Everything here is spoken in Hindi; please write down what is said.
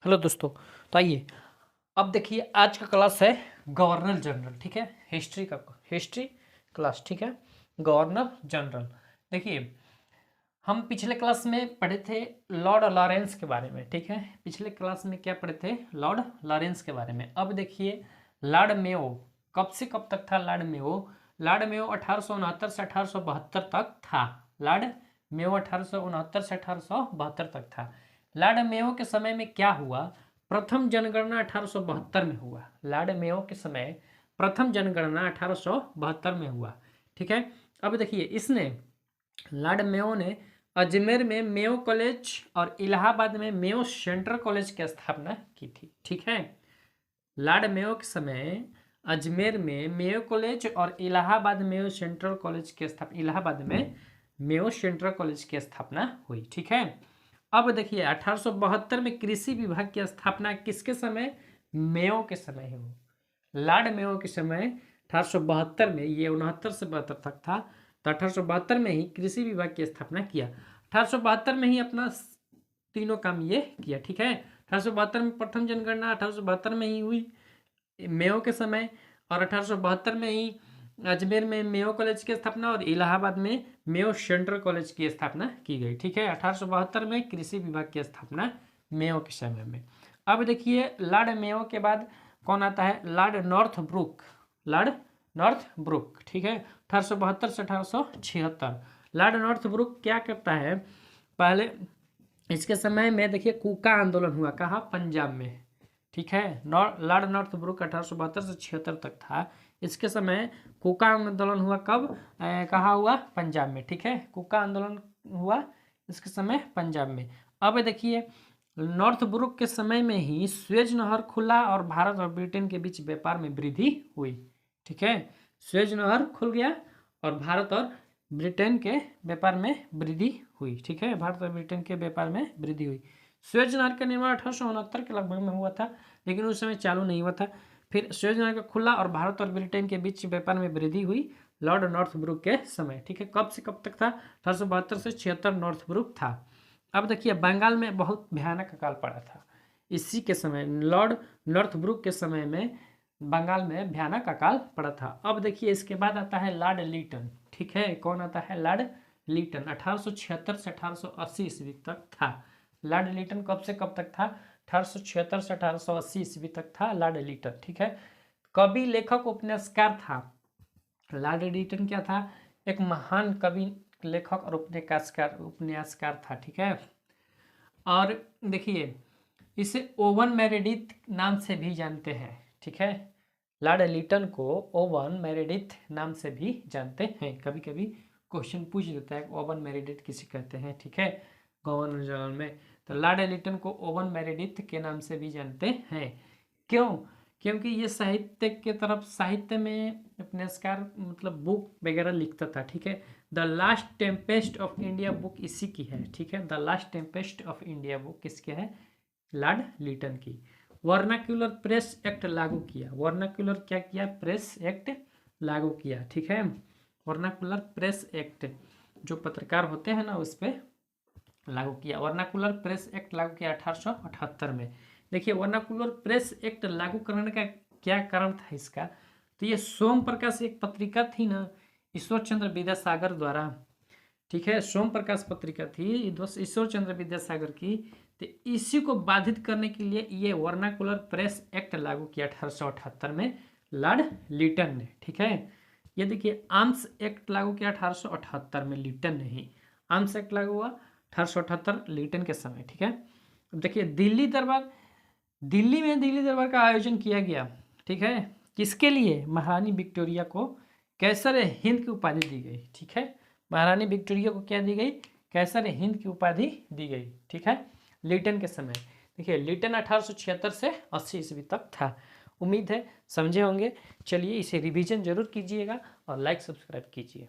हेलो दोस्तों। तो आइए अब देखिए आज का क्लास है गवर्नर जनरल। ठीक है, हिस्ट्री क्लास। ठीक है, गवर्नर जनरल। देखिए हम पिछले क्लास में पढ़े थे लॉर्ड लॉरेंस के बारे में। ठीक है, पिछले क्लास में क्या पढ़े थे? लॉर्ड लॉरेंस के बारे में। अब देखिए लॉर्ड मेयो कब से कब तक था? लॉर्ड मेयो 1869 से 1872 तक था। लॉर्ड मेयो 1869 से 1872 तक था। लॉर्ड मेयो के समय में क्या हुआ? प्रथम जनगणना 1872 में हुआ। लॉर्ड मेयो के समय प्रथम जनगणना 1872 में हुआ। ठीक है, अब देखिए इसने लॉर्ड मेयो ने अजमेर में मेयो कॉलेज और इलाहाबाद में मेयो सेंट्रल कॉलेज की स्थापना की थी। ठीक है, लॉर्ड मेयो के समय अजमेर में मेयो कॉलेज और इलाहाबाद मेयो सेंट्रल कॉलेज की स्थापना इलाहाबाद में मेयो सेंट्रल कॉलेज की स्थापना हुई। ठीक है, अब देखिए 1872 में कृषि विभाग की स्थापना किसके समय? मेयो के समय हुई। लॉर्ड मेयो के समय 1872 में, ये 69 से 72 तक था, तो 1872 में ही कृषि विभाग की स्थापना किया। 1872 में ही अपना तीनों काम ये किया। ठीक है, 1872 में प्रथम जनगणना 1872 में ही हुई मेयो के समय, और 1872 में ही अजमेर में मेयो कॉलेज की स्थापना और इलाहाबाद में मेयो सेंट्रल कॉलेज की स्थापना की गई। ठीक है, 1872 में कृषि विभाग की स्थापना मेयो के समय में। अब देखिए लॉर्ड मेयो के बाद कौन आता है? Lord Northbrook. Lord Northbrook. ठीक है, 1872 से 1876। लॉर्ड नॉर्थब्रुक क्या करता है? पहले इसके समय में देखिए कूका आंदोलन हुआ। कहाँ? पंजाब में। ठीक है, लॉर्ड नॉर्थब्रुक 1872 से 76 तक था। इसके समय कूका आंदोलन हुआ। कब? कहाँ हुआ? पंजाब में। ठीक है, कूका आंदोलन हुआ इसके समय पंजाब में। अब देखिए नॉर्थब्रुक के समय में ही स्वेज नहर खुला और भारत और ब्रिटेन के बीच व्यापार में वृद्धि हुई। ठीक है, स्वेज नहर खुल गया और भारत और ब्रिटेन के व्यापार में वृद्धि हुई। ठीक है, भारत और ब्रिटेन के व्यापार में वृद्धि हुई। स्वेज नहर का निर्माण 1869 के लगभग में हुआ था, लेकिन उस समय चालू नहीं हुआ था। फिर स्वेज नहर का खुला और भारत और ब्रिटेन के बीच व्यापार में वृद्धि हुई लॉर्ड नॉर्थब्रुक के समय। ठीक है, कब से कब तक था? 1872 से 76 नॉर्थब्रुक था। अब देखिए बंगाल में बहुत भयानक अकाल पड़ा था इसी के समय। लॉर्ड नॉर्थब्रुक के समय में बंगाल में भयानक अकाल पड़ा था। अब देखिए इसके बाद आता है लॉर्ड लीटन। ठीक है, कौन आता है? लॉर्ड लीटन 1876 से 1880 ईस्वी तक था। लॉर्ड लीटन कब से कब तक था? 1876 से 1880 ईस्वी तक था लॉर्ड लीटन। ठीक है, कवि, लेखक, उपन्यासकार था। लॉर्ड लीटन क्या था? एक महान कवि, लेखक और उपन्यासकार था। ठीक है, और देखिए इसे ओवन मेरेडिथ नाम से भी जानते हैं। ठीक है, लॉर्ड लीटन को ओवन मेरेडिथ नाम से भी जानते हैं। कभी कभी क्वेश्चन पूछ देता है ओवन मेरेडिथ किसे कहते हैं। ठीक है, गवर्नर जनरल में, तो लॉर्ड लिटन को ओवन मेरेडिथ के नाम से भी जानते हैं। क्यों? क्योंकि ये साहित्य के तरफ, साहित्य में उपन्यासकार मतलब बुक वगैरह लिखता था। ठीक है, the last Tempest of India book इसी की है। ठीक है, the last Tempest of India book किसकी है? लॉर्ड लिटन की। वर्नाक्यूलर प्रेस एक्ट लागू किया। वर्नाक्यूलर क्या किया? प्रेस एक्ट लागू किया। ठीक है, वर्नाकुलर प्रेस एक्ट जो पत्रकार होते हैं ना उस पर लागू किया। वर्नाकुलर प्रेस एक्ट लागू किया 1878 में। देखिए वर्नाकुलर प्रेस एक्ट लागू करने का क्या कारण था इसका? तो ये सोम प्रकाश एक पत्रिका थी ना ईश्वर चंद्र विद्यासागर द्वारा। ठीक है, सोम प्रकाश पत्रिका थी ईश्वर चंद्र विद्यासागर की। तो इसी को बाधित करने के लिए ये वर्नाकुलर प्रेस एक्ट लागू किया 1878 में लॉर्ड लिटन ने। ठीक है, ये देखिए आर्म्स एक्ट लागू किया 1878 में, लिटन नहीं। आर्म्स एक्ट लागू हुआ 1878 लिटन के समय। ठीक है, अब देखिए दिल्ली दरबार, दिल्ली में दिल्ली दरबार का आयोजन किया गया। ठीक है, किसके लिए? महारानी विक्टोरिया को कैसर हिंद की उपाधि दी गई। ठीक है, महारानी विक्टोरिया को क्या दी गई? कैसर हिंद की उपाधि दी गई। ठीक है, लिटन के समय। देखिए लिटन 1876 से 80 ईस्वी तक था। उम्मीद है समझे होंगे। चलिए इसे रिवीजन जरूर कीजिएगा और लाइक सब्सक्राइब कीजिए।